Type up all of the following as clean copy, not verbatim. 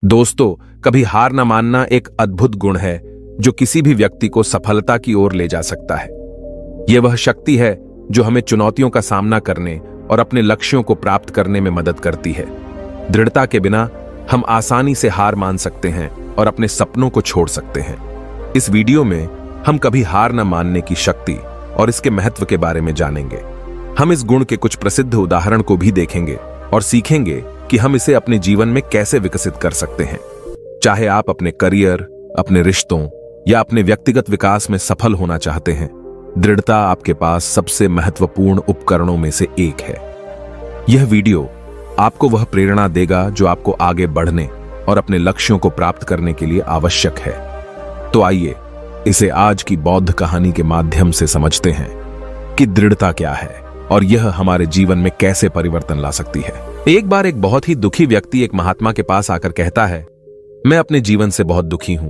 दोस्तों, कभी हार न मानना एक अद्भुत गुण है जो किसी भी व्यक्ति को सफलता की ओर ले जा सकता है। यह वह शक्ति है जो हमें चुनौतियों का सामना करने और अपने लक्ष्यों को प्राप्त करने में मदद करती है। दृढ़ता के बिना हम आसानी से हार मान सकते हैं और अपने सपनों को छोड़ सकते हैं। इस वीडियो में हम कभी हार न मानने की शक्ति और इसके महत्व के बारे में जानेंगे। हम इस गुण के कुछ प्रसिद्ध उदाहरण को भी देखेंगे और सीखेंगे कि हम इसे अपने जीवन में कैसे विकसित कर सकते हैं। चाहे आप अपने करियर, अपने रिश्तों या अपने व्यक्तिगत विकास में सफल होना चाहते हैं, दृढ़ता आपके पास सबसे महत्वपूर्ण उपकरणों में से एक है। यह वीडियो आपको वह प्रेरणा देगा जो आपको आगे बढ़ने और अपने लक्ष्यों को प्राप्त करने के लिए आवश्यक है। तो आइए इसे आज की बौद्ध कहानी के माध्यम से समझते हैं कि दृढ़ता क्या है और यह हमारे जीवन में कैसे परिवर्तन ला सकती है। एक बार एक बहुत ही दुखी व्यक्ति एक महात्मा के पास आकर कहता है, मैं अपने जीवन से बहुत दुखी हूं।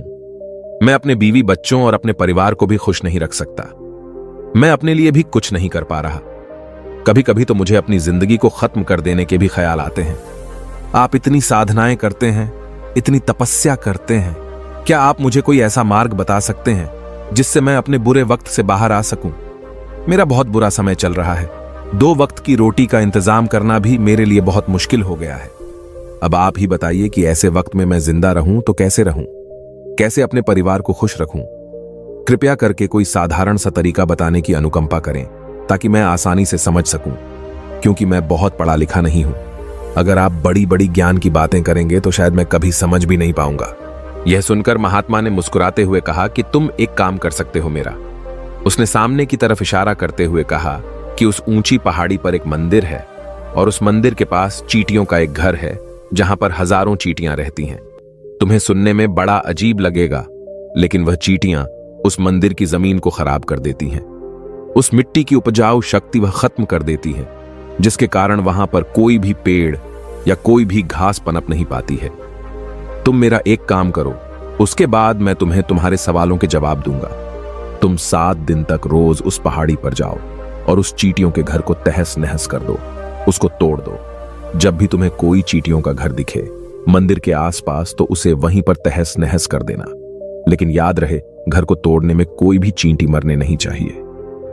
मैं अपने बीवी बच्चों और अपने परिवार को भी खुश नहीं रख सकता। मैं अपने लिए भी कुछ नहीं कर पा रहा। कभी कभी तो मुझे अपनी जिंदगी को खत्म कर देने के भी ख्याल आते हैं। आप इतनी साधनाएं करते हैं, इतनी तपस्या करते हैं, क्या आप मुझे कोई ऐसा मार्ग बता सकते हैं जिससे मैं अपने बुरे वक्त से बाहर आ सकूं? मेरा बहुत बुरा समय चल रहा है। 2 वक्त की रोटी का इंतजाम करना भी मेरे लिए बहुत मुश्किल हो गया है। अब आप ही बताइए कि ऐसे वक्त में मैं जिंदा रहूं तो कैसे रहूं? कैसे अपने परिवार को खुश रखूं? कृपया करके कोई साधारण सा तरीका बताने की अनुकंपा करें ताकि मैं आसानी से समझ सकूं, क्योंकि मैं बहुत पढ़ा लिखा नहीं हूं। अगर आप बड़ी बड़ी ज्ञान की बातें करेंगे तो शायद मैं कभी समझ भी नहीं पाऊंगा। यह सुनकर महात्मा ने मुस्कुराते हुए कहा कि तुम एक काम कर सकते हो मेरा। उसने सामने की तरफ इशारा करते हुए कहा कि उस ऊंची पहाड़ी पर एक मंदिर है और उस मंदिर के पास चींटियों का एक घर है जहां पर हजारों चींटियां रहती हैं। तुम्हें सुनने में बड़ा अजीब लगेगा, लेकिन वह चींटियां उस मंदिर की जमीन को खराब कर देती हैं। उस मिट्टी की उपजाऊ शक्ति वह खत्म कर देती हैं, जिसके कारण वहां पर कोई भी पेड़ या कोई भी घास पनप नहीं पाती है। तुम मेरा एक काम करो, उसके बाद मैं तुम्हें तुम्हारे सवालों के जवाब दूंगा। तुम 7 दिन तक रोज उस पहाड़ी पर जाओ और उस चींटियों के घर को तहस नहस कर दो, उसको तोड़ दो। जब भी तुम्हें कोई चींटियों का घर दिखे मंदिर के आसपास, तो उसे वहीं पर तहस नहस कर देना। लेकिन याद रहे, घर को तोड़ने में कोई भी चींटी मरने नहीं चाहिए।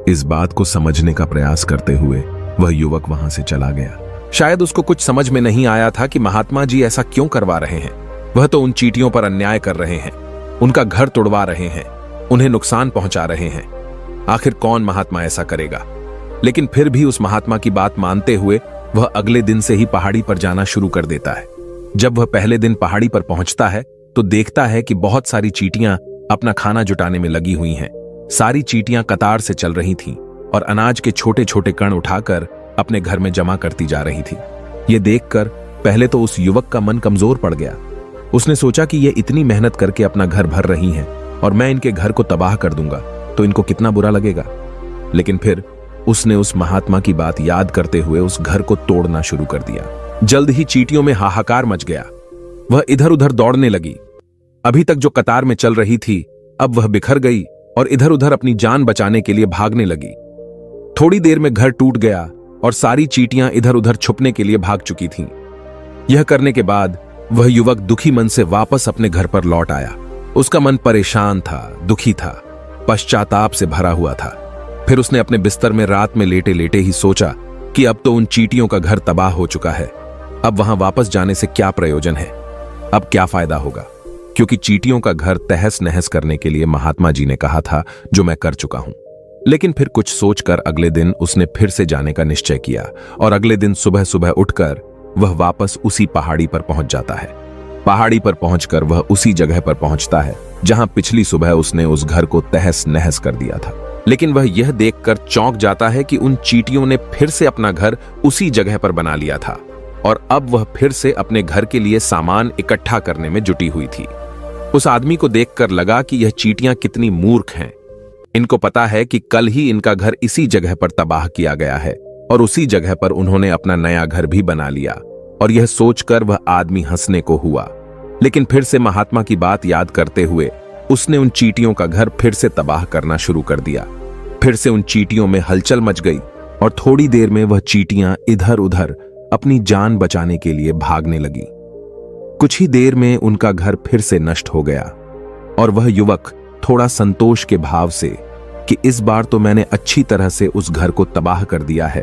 इस बात को समझने का प्रयास करते हुए वह युवक वहां से चला गया। शायद उसको कुछ समझ में नहीं आया था कि महात्मा जी ऐसा क्यों करवा रहे हैं। वह तो उन चींटियों पर अन्याय कर रहे हैं, उनका घर तोड़वा रहे हैं, उन्हें नुकसान पहुंचा रहे हैं। आखिर कौन महात्मा ऐसा करेगा? लेकिन फिर भी उस महात्मा की बात मानते हुए वह अगले दिन से ही पहाड़ी पर जाना शुरू कर देता है। जब वह पहले दिन पहाड़ी पर पहुंचता है तो देखता है कि बहुत सारी चींटियां अपना खाना जुटाने में लगी हुई हैं। सारी चींटियां कतार से चल रही थीं और अनाज के छोटे छोटे कण उठाकर अपने घर में जमा करती जा रही थी। यह देखकर पहले तो उस युवक का मन कमजोर पड़ गया। उसने सोचा कि ये इतनी मेहनत करके अपना घर भर रही हैं और मैं इनके घर को तबाह कर दूंगा तो इनको कितना बुरा लगेगा। लेकिन फिर उसने उस महात्मा की बात याद करते हुए उस घर को तोड़ना शुरू कर दिया। जल्द ही चींटियों में हाहाकार मच गया। वह इधर उधर दौड़ने लगी। अभी तक जो कतार में चल रही थी, अब वह बिखर गई और इधर उधर अपनी जान बचाने के लिए भागने लगी। थोड़ी देर में घर टूट गया और सारी चींटियां इधर उधर छुपने के लिए भाग चुकी थीं। यह करने के बाद वह युवक दुखी मन से वापस अपने घर पर लौट आया। उसका मन परेशान था, दुखी था, पश्चाताप से भरा हुआ था। फिर उसने अपने बिस्तर में रात में लेटे लेटे ही सोचा कि अब तो उन चींटियों का घर तबाह हो चुका है। अब वहां वापस जाने से क्या प्रयोजन है? अब क्या फायदा होगा? क्योंकि चींटियों का घर तहस नहस करने के लिए महात्मा जी ने कहा था, जो मैं कर चुका हूं। लेकिन फिर कुछ सोचकर अगले दिन उसने फिर से जाने का निश्चय किया और अगले दिन सुबह सुबह उठकर वह वापस उसी पहाड़ी पर पहुंच जाता है। पहाड़ी पर पहुंचकर वह उसी जगह पर पहुंचता है जहां पिछली सुबह उसने उस घर को तहस नहस कर दिया था। लेकिन वह यह देखकर चौंक जाता है कि उन चींटियों ने फिर से अपना घर उसी जगह पर बना लिया था और अब वह फिर से अपने घर के लिए सामान इकट्ठा करने में जुटी हुई थी। उस आदमी को देखकर लगा कि यह चींटियां कितनी मूर्ख हैं। इनको पता है कि कल ही इनका घर इसी जगह पर तबाह किया गया है और उसी जगह पर उन्होंने अपना नया घर भी बना लिया। और यह सोचकर वह आदमी हंसने को हुआ। लेकिन फिर से महात्मा की बात याद करते हुए उसने उन चींटियों का घर फिर से तबाह करना शुरू कर दिया। फिर से उन चींटियों में हलचल मच गई और थोड़ी देर में वह चींटियां इधर उधर अपनी जान बचाने के लिए भागने लगी। कुछ ही देर में उनका घर फिर से नष्ट हो गया और वह युवक थोड़ा संतोष के भाव से कि इस बार तो मैंने अच्छी तरह से उस घर को तबाह कर दिया है,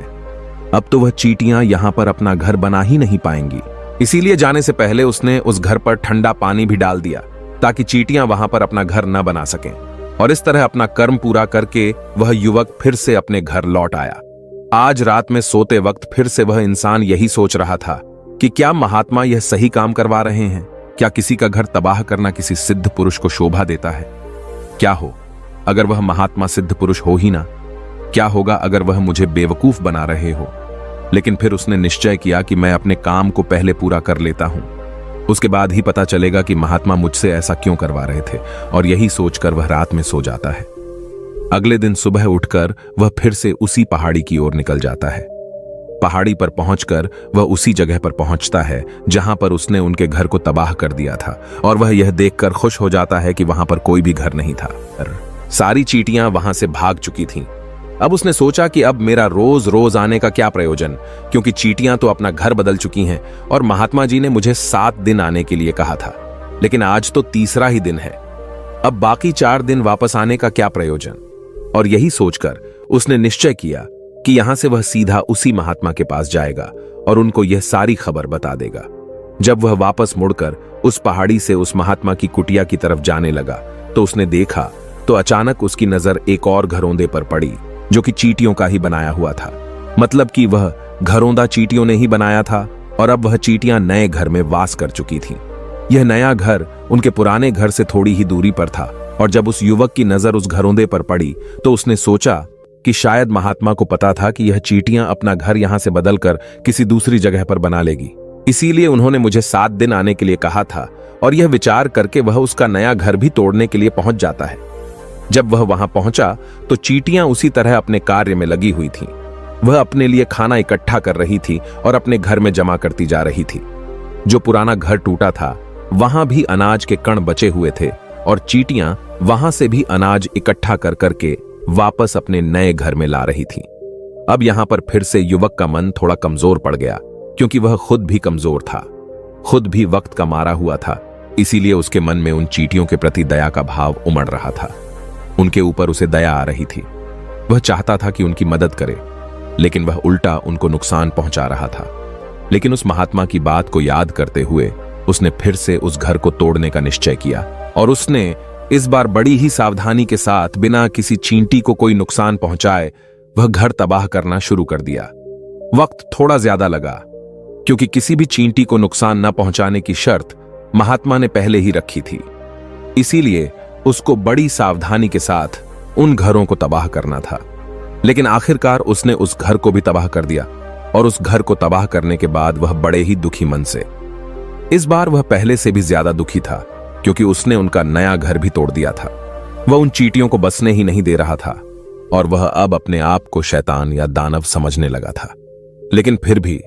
अब तो वह चींटियां यहां पर अपना घर बना ही नहीं पाएंगी। इसीलिए जाने से पहले उसने उस घर पर ठंडा पानी भी डाल दिया ताकि चींटियां वहां पर अपना घर न बना सकें। और इस तरह अपना कर्म पूरा करके वह युवक फिर से अपने घर लौट आया। आज रात में सोते वक्त फिर से वह इंसान यही सोच रहा था कि क्या महात्मा यह सही काम करवा रहे हैं? क्या किसी का घर तबाह करना किसी सिद्ध पुरुष को शोभा देता है? क्या हो अगर वह महात्मा सिद्ध पुरुष हो ही ना? क्या होगा अगर वह मुझे बेवकूफ बना रहे हो? लेकिन फिर उसने निश्चय किया कि मैं अपने काम को पहले पूरा कर लेता हूं, उसके बाद ही पता चलेगा कि महात्मा मुझसे ऐसा क्यों करवा रहे थे। और यही सोचकर वह रात में सो जाता है। अगले दिन सुबह उठकर वह फिर से उसी पहाड़ी की ओर निकल जाता है। पहाड़ी पर पहुंचकर वह उसी जगह पर पहुंचता है जहां पर उसने उनके घर को तबाह कर दिया था, और वह यह देखकर खुश हो जाता है कि वहां पर कोई भी घर नहीं था। सारी चींटियां वहां से भाग चुकी थीं। अब उसने सोचा कि अब मेरा रोज रोज आने का क्या प्रयोजन, क्योंकि चींटियां तो अपना घर बदल चुकी हैं और महात्मा जी ने मुझे 7 दिन आने के लिए कहा था, लेकिन आज तो तीसरा ही दिन है। अब बाकी 4 दिन वापस आने का क्या प्रयोजन? और यही सोचकर उसने निश्चय किया कि यहां से वह सीधा उसी महात्मा के पास जाएगा और उनको यह सारी खबर बता देगा। जब वह वापस मुड़कर उस पहाड़ी से उस महात्मा की कुटिया की तरफ जाने लगा तो उसने देखा तो अचानक उसकी नजर एक और घरौंदे पर पड़ी जो कि चींटियों का ही बनाया हुआ था। मतलब कि वह घरौंदा चींटियों ने ही बनाया था और अब वह चींटियां नए घर में वास कर चुकी थीं। यह नया घर उनके पुराने घर से थोड़ी ही दूरी पर था और जब उस युवक की नजर उस घरौंदे पर पड़ी तो उसने सोचा कि शायद महात्मा को पता था कि यह चींटियां अपना घर यहां से बदलकर किसी दूसरी जगह पर बना लेगी, इसीलिए उन्होंने मुझे 7 दिन आने के लिए कहा था। और यह विचार करके वह उसका नया घर भी तोड़ने के लिए पहुंच जाता है। जब वह वहां पहुंचा तो चींटियां उसी तरह अपने कार्य में लगी हुई थीं। वह अपने लिए खाना इकट्ठा कर रही थी और अपने घर में जमा करती जा रही थी। जो पुराना घर टूटा था वहां भी अनाज के कण बचे हुए थे और चींटियां वहां से भी अनाज इकट्ठा कर करके वापस अपने नए घर में ला रही थी। अब यहां पर फिर से युवक का मन थोड़ा कमजोर पड़ गया, क्योंकि वह खुद भी कमजोर था, खुद भी वक्त का मारा हुआ था। इसीलिए उसके मन में उन चींटियों के प्रति दया का भाव उमड़ रहा था। उनके ऊपर उसे दया आ रही थी। वह चाहता था कि उनकी मदद करे, लेकिन वह उल्टा उनको नुकसान पहुंचा रहा था। लेकिन उस महात्मा की बात को याद करते हुए उसने फिर से उस घर को तोड़ने का निश्चय किया और उसने इस बार बड़ी ही सावधानी के साथ बिना किसी चींटी को कोई नुकसान पहुंचाए वह घर तबाह करना शुरू कर दिया। वक्त थोड़ा ज्यादा लगा, क्योंकि किसी भी चींटी को नुकसान न पहुंचाने की शर्त महात्मा ने पहले ही रखी थी। इसीलिए उसको बड़ी सावधानी के साथ उन घरों को तबाह करना था। लेकिन आखिरकार उसने उस घर को भी तबाह कर दिया और उस घर को तबाह करने के बाद वह बड़े ही दुखी मन से, इस बार वह पहले से भी ज्यादा दुखी था, क्योंकि उसने उनका नया घर भी तोड़ दिया था। वह उन चींटियों को बसने ही नहीं दे रहा था और वह अब अपने आप को शैतान या दानव समझने लगा था। लेकिन फिर भी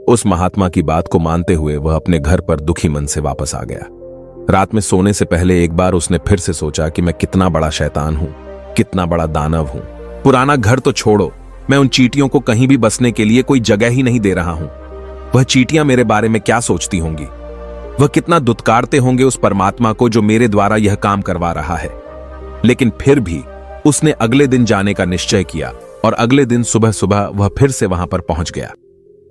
उस महात्मा की बात को मानते हुए वह अपने घर पर दुखी मन से वापस आ गया। रात में सोने से पहले एक बार उसने फिर से सोचा कि मैं कितना बड़ा शैतान हूं, कितना बड़ा दानव हूं। पुराना घर तो छोड़ो, मैं उन चींटियों को कहीं भी बसने के लिए कोई जगह ही नहीं दे रहा हूं। वह चींटियां मेरे बारे में क्या सोचती होंगी? वह कितना दुत्कारते होंगे उस परमात्मा को जो मेरे द्वारा यह काम करवा रहा है। लेकिन फिर भी उसने अगले दिन जाने का निश्चय किया और अगले दिन सुबह सुबह वह फिर से वहां पर पहुंच गया।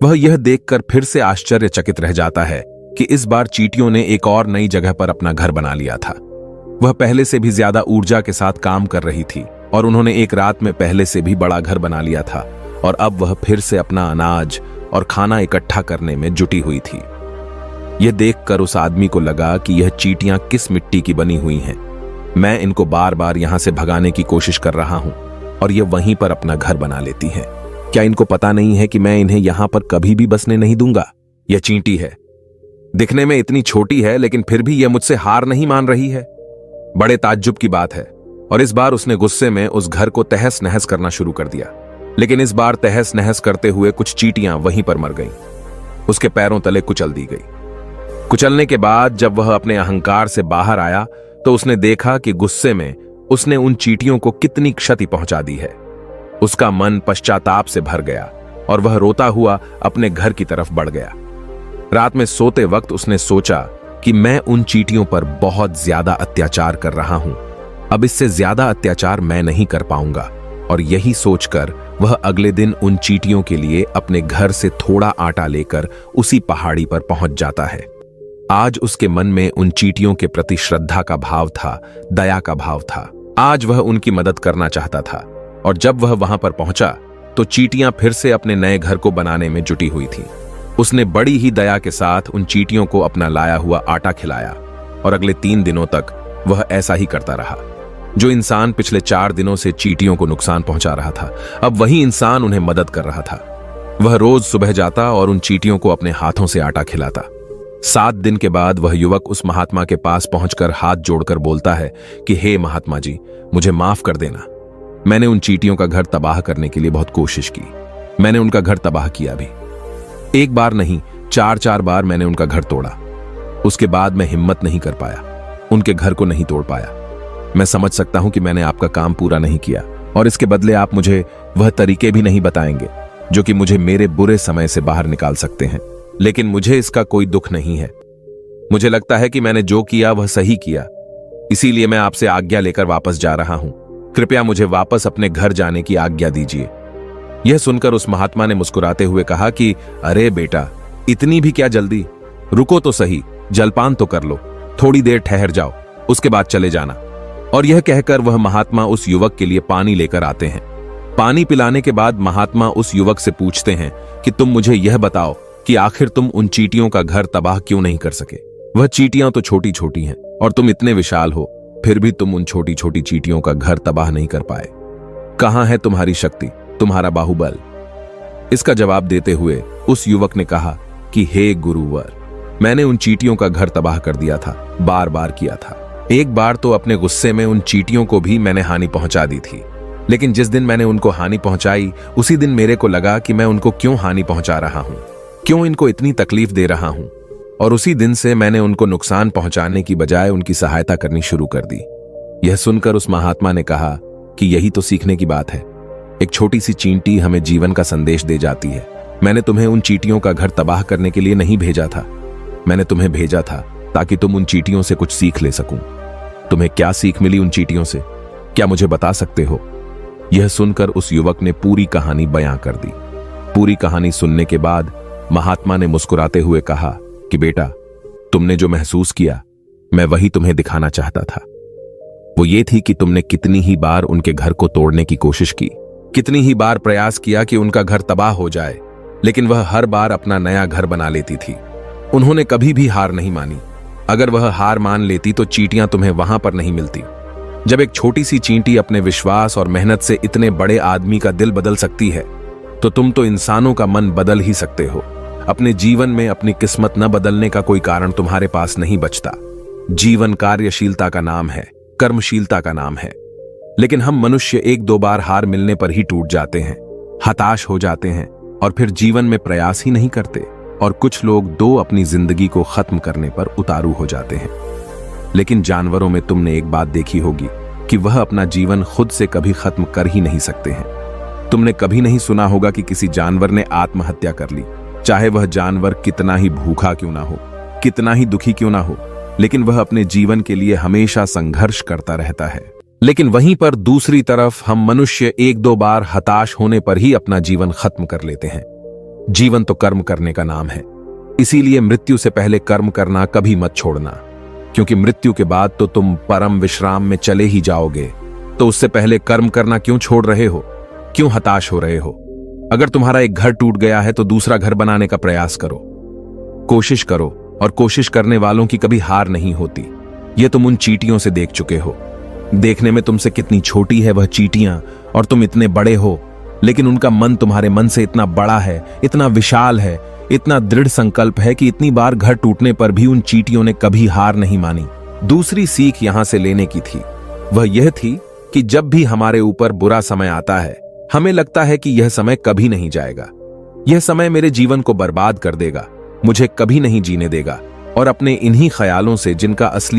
वह यह देखकर फिर से आश्चर्यचकित रह जाता है कि इस बार चींटियों ने एक और नई जगह पर अपना घर बना लिया था। वह पहले से भी ज्यादा ऊर्जा के साथ काम कर रही थी और उन्होंने एक रात में पहले से भी बड़ा घर बना लिया था और अब वह फिर से अपना अनाज और खाना इकट्ठा करने में जुटी हुई थी। यह देखकर उस आदमी को लगा कि यह चींटियां किस मिट्टी की बनी हुई हैं। मैं इनको बार बार यहां से भगाने की कोशिश कर रहा हूं और ये वहीं पर अपना घर बना लेती हैं। क्या इनको पता नहीं है कि मैं इन्हें यहां पर कभी भी बसने नहीं दूंगा? यह चींटी है, दिखने में इतनी छोटी है, लेकिन फिर भी यह मुझसे हार नहीं मान रही है। बड़े ताज्जुब की बात है। और इस बार उसने गुस्से में उस घर को तहस नहस करना शुरू कर दिया। लेकिन इस बार तहस नहस करते हुए कुछ चींटियां वहीं पर मर गईं। उसके पैरों तले कुचल दी गई। कुचलने के बाद जब वह अपने अहंकार से बाहर आया तो उसने देखा कि गुस्से में उसने उन चींटियों को कितनी क्षति पहुंचा दी है। उसका मन पश्चाताप से भर गया और वह रोता हुआ अपने घर की तरफ बढ़ गया। रात में सोते वक्त उसने सोचा कि मैं उन चींटियों पर बहुत ज्यादा अत्याचार कर रहा हूं। अब इससे ज्यादा अत्याचार मैं नहीं कर पाऊंगा। और यही सोचकर वह अगले दिन उन चींटियों के लिए अपने घर से थोड़ा आटा लेकर उसी पहाड़ी पर पहुंच जाता है। आज उसके मन में उन चींटियों के प्रति श्रद्धा का भाव था, दया का भाव था। आज वह उनकी मदद करना चाहता था। और जब वह वहां पर पहुंचा तो चींटियां फिर से अपने नए घर को बनाने में जुटी हुई थी। उसने बड़ी ही दया के साथ उन चींटियों को अपना लाया हुआ आटा खिलाया और अगले 3 दिनों तक वह ऐसा ही करता रहा। जो इंसान पिछले 4 दिनों से चींटियों को नुकसान पहुंचा रहा था, अब वही इंसान उन्हें मदद कर रहा था। वह रोज सुबह जाता और उन चींटियों को अपने हाथों से आटा खिलाता। 7 दिन के बाद वह युवक उस महात्मा के पास पहुंचकर हाथ जोड़कर बोलता है कि हे महात्मा जी, मुझे माफ कर देना। मैंने उन चींटियों का घर तबाह करने के लिए बहुत कोशिश की। मैंने उनका घर तबाह किया भी। 1 बार नहीं, 4 बार मैंने उनका घर तोड़ा। उसके बाद मैं हिम्मत नहीं कर पाया, उनके घर को नहीं तोड़ पाया। मैं समझ सकता हूं कि मैंने आपका काम पूरा नहीं किया और इसके बदले आप मुझे वह तरीके भी नहीं बताएंगे जो कि मुझे मेरे बुरे समय से बाहर निकाल सकते हैं। लेकिन मुझे इसका कोई दुख नहीं है। मुझे लगता है कि मैंने जो किया वह सही किया, इसीलिए मैं आपसे आज्ञा लेकर वापस जा रहा हूं। कृपया मुझे वापस अपने घर जाने की आज्ञा दीजिए। यह सुनकर उस महात्मा ने मुस्कुराते हुए कहा कि अरे बेटा, इतनी भी क्या जल्दी, रुको तो सही, जलपान तो कर लो, थोड़ी देर ठहर जाओ, उसके बाद चले जाना। और यह कहकर वह महात्मा उस युवक के लिए पानी लेकर आते हैं। पानी पिलाने के बाद महात्मा उस युवक से पूछते हैं कि तुम मुझे यह बताओ कि आखिर तुम उन चींटियों का घर तबाह क्यों नहीं कर सके। वह चींटियां तो छोटी छोटी हैं और तुम इतने विशाल हो, फिर भी तुम उन छोटी छोटी चींटियों का घर तबाह नहीं कर पाए। कहां है तुम्हारी शक्ति, तुम्हारा बाहुबल? इसका जवाब देते हुए उस युवक ने कहा कि हे गुरुवर, मैंने उन चींटियों का घर तबाह कर दिया था, बार बार किया था। एक बार तो अपने गुस्से में उन चींटियों को भी मैंने हानि पहुंचा दी थी। लेकिन जिस दिन मैंने उनको हानि पहुंचाई, उसी दिन मेरे को लगा कि मैं उनको क्यों हानि पहुंचा रहा हूं, क्यों इनको इतनी तकलीफ दे रहा हूं। और उसी दिन से मैंने उनको नुकसान पहुंचाने की बजाय उनकी सहायता करनी शुरू कर दी। यह सुनकर उस महात्मा ने कहा कि यही तो सीखने की बात है। एक छोटी सी चींटी हमें जीवन का संदेश दे जाती है। मैंने तुम्हें उन चींटियों का घर तबाह करने के लिए नहीं भेजा था, मैंने तुम्हें भेजा था ताकि तुम उन चींटियों से कुछ सीख ले सकूं। तुम्हें क्या सीख मिली उन चींटियों से, क्या मुझे बता सकते हो? यह सुनकर उस युवक ने पूरी कहानी बयां कर दी। पूरी कहानी सुनने के बाद महात्मा ने मुस्कुराते हुए कहा कि बेटा, तुमने जो महसूस किया, मैं वही तुम्हें दिखाना चाहता था। वो ये थी कि तुमने कितनी ही बार उनके घर को तोड़ने की कोशिश की, कितनी ही बार प्रयास किया कि उनका घर तबाह हो जाए, लेकिन वह हर बार अपना नया घर बना लेती थी। उन्होंने कभी भी हार नहीं मानी। अगर वह हार मान लेती तो चींटियां तुम्हें वहां पर नहीं मिलती। जब एक छोटी सी चींटी अपने विश्वास और मेहनत से इतने बड़े आदमी का दिल बदल सकती है, तो तुम तो इंसानों का मन बदल ही सकते हो। अपने जीवन में अपनी किस्मत न बदलने का कोई कारण तुम्हारे पास नहीं बचता। जीवन कार्यशीलता का नाम है, कर्मशीलता का नाम है। लेकिन हम मनुष्य 1-2 बार हार मिलने पर ही टूट जाते हैं, हताश हो जाते हैं और फिर जीवन में प्रयास ही नहीं करते। और कुछ लोग अपनी जिंदगी को खत्म करने पर उतारू हो जाते हैं। लेकिन जानवरों में तुमने एक बात देखी होगी कि वह अपना जीवन खुद से कभी खत्म कर ही नहीं सकते हैं। तुमने कभी नहीं सुना होगा कि किसी जानवर ने आत्महत्या कर ली, चाहे वह जानवर कितना ही भूखा क्यों ना हो, कितना ही दुखी क्यों ना हो, लेकिन वह अपने जीवन के लिए हमेशा संघर्ष करता रहता है। लेकिन वहीं पर दूसरी तरफ हम मनुष्य 1-2 बार हताश होने पर ही अपना जीवन खत्म कर लेते हैं। जीवन तो कर्म करने का नाम है, इसीलिए मृत्यु से पहले कर्म करना कभी मत छोड़ना, क्योंकि मृत्यु के बाद तो तुम परम विश्राम में चले ही जाओगे। तो उससे पहले कर्म करना क्यों छोड़ रहे हो, क्यों हताश हो रहे हो? अगर तुम्हारा एक घर टूट गया है तो दूसरा घर बनाने का प्रयास करो, कोशिश करो, और कोशिश करने वालों की कभी हार नहीं होती। यह तुम उन चींटियों से देख चुके हो। देखने में तुमसे कितनी छोटी है वह चींटियां और तुम इतने बड़े हो, लेकिन उनका मन तुम्हारे मन से इतना बड़ा है, इतना विशाल है, इतना दृढ़ संकल्प है कि इतनी बार घर टूटने पर भी उन चींटियों ने कभी हार नहीं मानी। दूसरी सीख यहां से लेने की थी, वह यह थी कि जब भी हमारे ऊपर बुरा समय आता है, हमें लगता है कि यह समय कभी नहीं जाएगा, यह समय मेरे जीवन को बर्बाद कर देगा, मुझे कभी नहीं जीने देगा। और अपने इन्हीं ख्यालों से, जिनका असली